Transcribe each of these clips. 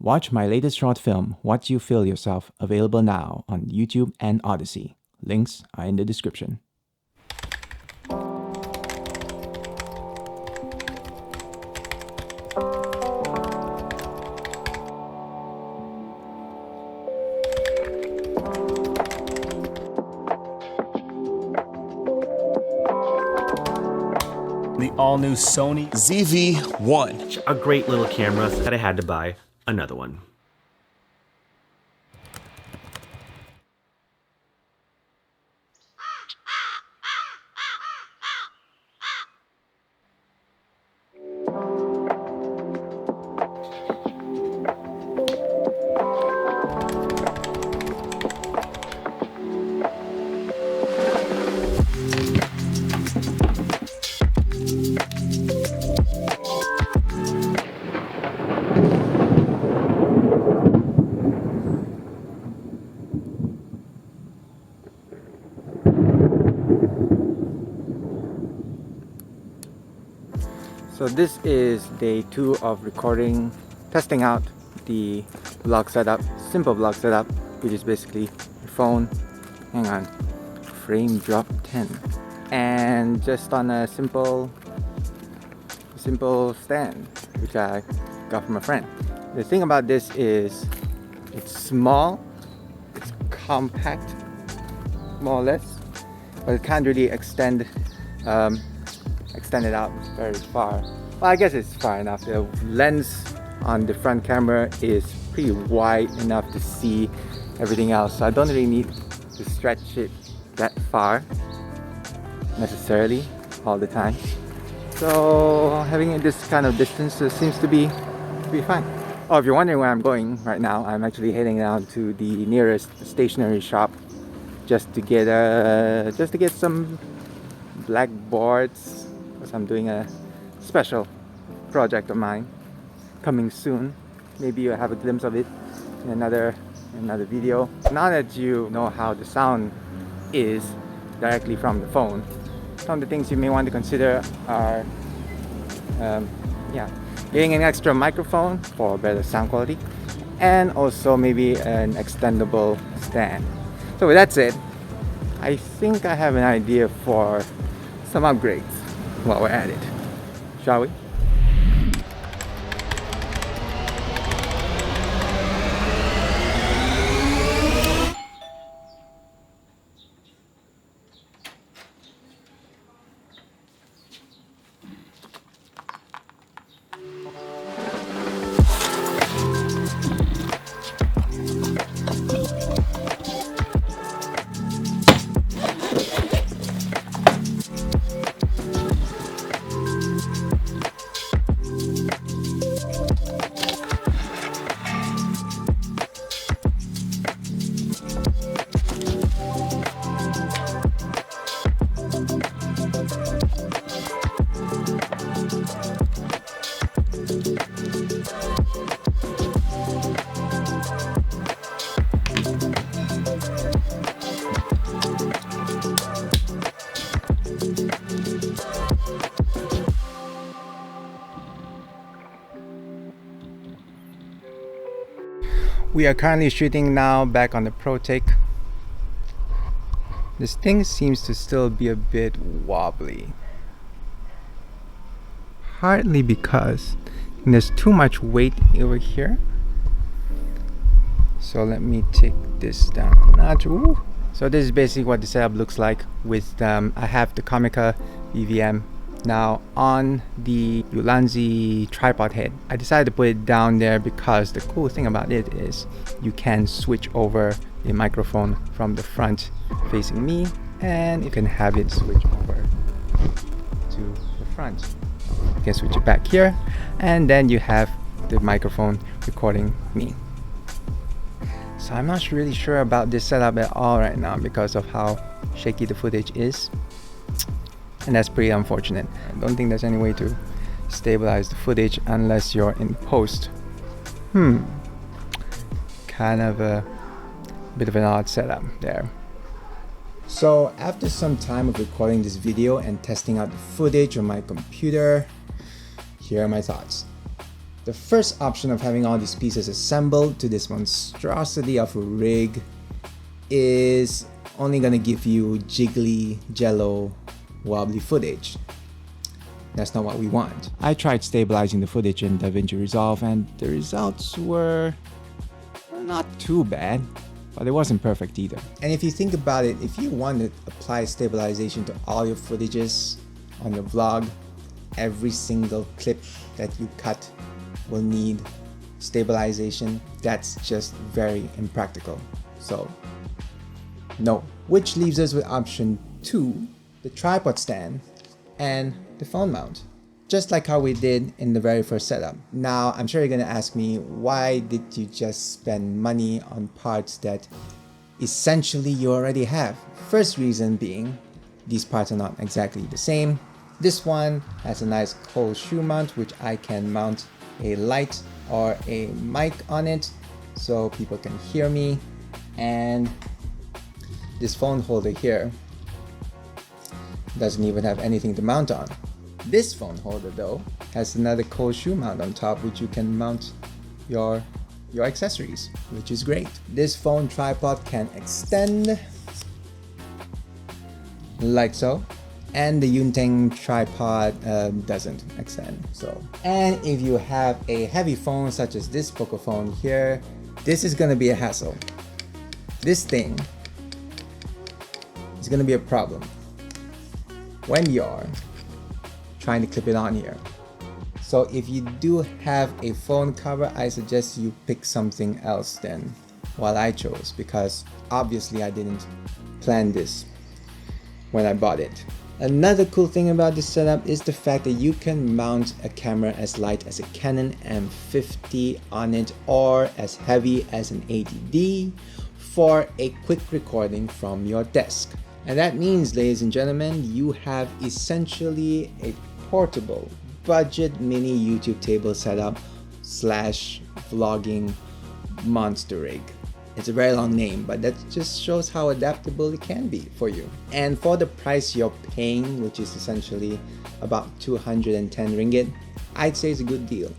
Watch my latest short film, What You Feel Yourself, available now on YouTube and Odyssey. Links are in the description. The all-new Sony ZV-1. A great little camera that I had to buy another one. So this is day 2 of recording, testing out the vlog setup, simple vlog setup, which is basically your phone, hang on, frame drop 10, and just on a simple stand, which I got from a friend. The thing about this is it's small, it's compact, more or less, but it can't really extend it out very far. Well, I guess it's far enough. The lens on the front camera is pretty wide enough to see everything else, so I don't really need to stretch it that far necessarily all the time. So having it this kind of distance seems to be fine. Oh, if you're wondering where I'm going right now, I'm actually heading down to the nearest stationery shop just to get some blackboards, because I'm doing a special project of mine coming soon. Maybe you'll have a glimpse of it in another video. Now that you know how the sound is directly from the phone, some of the things you may want to consider are getting an extra microphone for better sound quality, and also maybe an extendable stand. So with that said, I think I have an idea for some upgrades while we're at it. Shall we? We are currently shooting now back on the ProTake. This thing seems to still be a bit wobbly. Partly because there's too much weight over here. So let me take this down a notch. Ooh. So this is basically what the setup looks like with I have the Comica BVM now on the Ulanzi tripod head. I decided to put it down there because the cool thing about it is you can switch over the microphone from the front facing me, and you can have it switch over to the front. You can switch it back here, and then you have the microphone recording me. So I'm not really sure about this setup at all right now because of how shaky the footage is. And that's pretty unfortunate. I don't think there's any way to stabilize the footage unless you're in post. Kind of a bit of an odd setup there. So after some time of recording this video and testing out the footage on my computer, here are my thoughts. The first option of having all these pieces assembled to this monstrosity of a rig is only gonna give you jiggly, jello, wobbly footage. That's not what we want. I tried stabilizing the footage in DaVinci Resolve and the results were not too bad, but it wasn't perfect either. And if you think about it, if you want to apply stabilization to all your footages on your vlog, every single clip that you cut will need stabilization. That's just very impractical. So, no. Which leaves us with option 2, the tripod stand and the phone mount. Just like how we did in the very first setup. Now, I'm sure you're gonna ask me, why did you just spend money on parts that essentially you already have? First reason being, these parts are not exactly the same. This one has a nice cold shoe mount, which I can mount a light or a mic on it so people can hear me. And this phone holder here doesn't even have anything to mount on. This phone holder though has another cold shoe mount on top, which you can mount your accessories, which is great. This phone tripod can extend like so, and the Yunting tripod doesn't extend. So, and if you have a heavy phone such as this Pocophone here, this is gonna be a hassle. This thing is gonna be a problem when you're trying to clip it on here. So if you do have a phone cover, I suggest you pick something else than what I chose, because obviously I didn't plan this when I bought it. Another cool thing about this setup is the fact that you can mount a camera as light as a Canon M50 on it, or as heavy as an 80D for a quick recording from your desk. And that means, ladies and gentlemen, you have essentially a portable budget mini YouTube table setup slash vlogging monster rig. It's a very long name, but that just shows how adaptable it can be for you. And for the price you're paying, which is essentially about 210 ringgit, I'd say it's a good deal.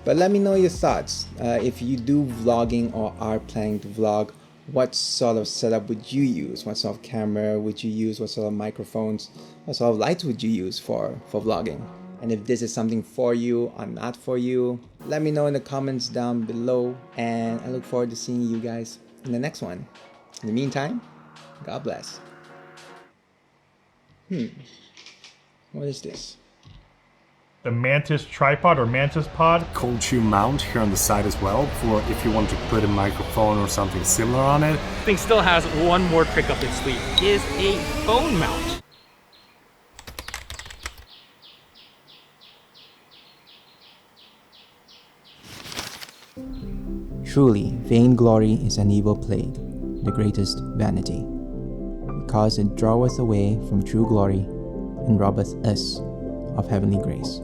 But let me know your thoughts. If you do vlogging or are planning to vlog, what sort of setup would you use? What sort of camera would you use? What sort of microphones? What sort of lights would you use for vlogging? And if this is something for you or not for you, let me know in the comments down below. And I look forward to seeing you guys in the next one. In the meantime, God bless. What is this? The Mantis tripod or MantisPod. Cold shoe mount here on the side as well, for if you want to put a microphone or something similar on it. This thing still has one more trick up its sleeve, is a phone mount. Truly, vainglory is an evil plague, the greatest vanity, because it draweth away from true glory and robbeth us of heavenly grace.